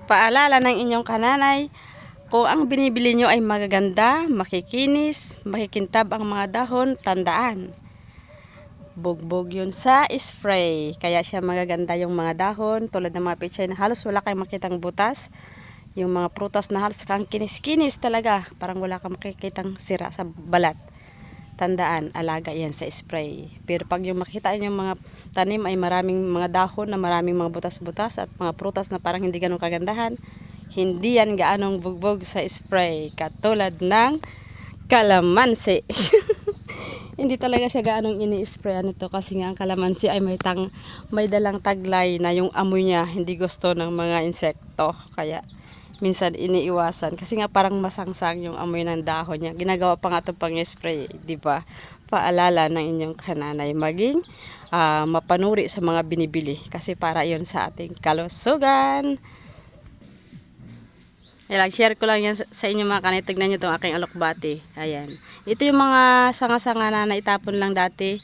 Paalala ng inyong kananay, kung ang binibili nyo ay magaganda, makikinis, makikintab ang mga dahon, tandaan. Bugbog yun sa spray. Kaya siya magaganda yung mga dahon, tulad ng mga pechay na halos wala kayong makitang butas. Yung mga prutas na halos kang kinis-kinis talaga, parang wala kang makikitang sira sa balat. Tandaan, alaga yan sa spray. Pero pag yung makita yung mga tanim ay maraming mga dahon na maraming mga butas-butas at mga prutas na parang hindi ganun kagandahan, hindi yan gaanong bugbog sa spray. Katulad ng kalamansi. Hindi talaga siya gaanong ini-sprayan nito kasi nga ang kalamansi ay may dalang taglay na yung amoy niya hindi gusto ng mga insekto. Kaya minsan iniiwasan kasi nga parang masangsang yung amoy ng dahon niya. Ginagawa pa nga ito pang spray, di ba? Paalala ng inyong kananay maging mapanuri sa mga binibili kasi para yon sa ating kalusugan. Share ko lang yan sa inyo mga kanay. Tignan nyo itong aking alokbati. Ayan. Ito yung mga sanga-sanga na naitapon lang dati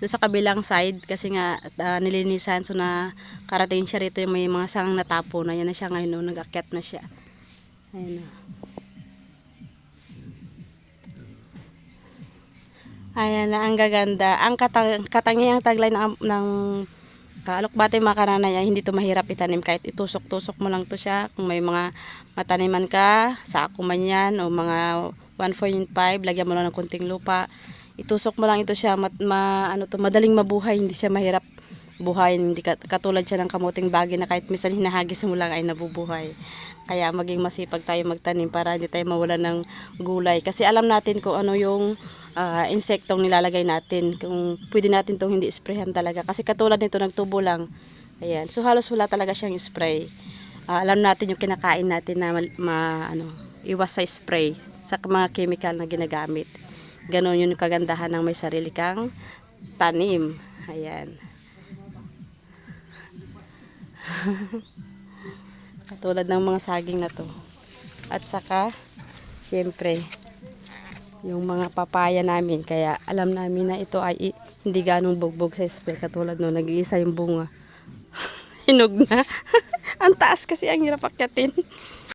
doon sa kabilang side kasi nga nilinisan, so na karating siya rito yung may mga sangang natapon na yan na siya ngayon, no, nag-akyat na siya. Ayan. Ayan na, ang gaganda. Ang katangiang taglay ng alokbate mga kananay ay hindi to mahirap itanim kahit itusok-tusok mo lang to siya. Kung may mga mataniman ka, sako man yan o mga 1.5, lagyan mo lang ng kunting lupa. Itusok mo lang ito siya, madaling mabuhay, hindi siya mahirap buhayin, hindi katulad siya ng kamuting bagay na kahit minsan hinahagis mo lang ay nabubuhay. Kaya maging masipag tayo magtanim para hindi tayo mawalan ng gulay. Kasi alam natin kung ano yung insektong nilalagay natin, kung pwede natin itong hindi sprayhan talaga. Kasi katulad nito nagtubo lang. Ayan. So halos wala talaga siyang spray. Alam natin yung kinakain natin na iwas sa spray sa mga chemical na ginagamit. Ganon yung kagandahan ng may sarili kang tanim. Ayan. Katulad ng mga saging na to. At saka, syempre, yung mga papaya namin. Kaya alam namin na ito ay hindi ganong bugbog sa spray. Katulad no, nag-iisa yung bunga. Hinog na. Ang taas kasi ang hirap akyatin.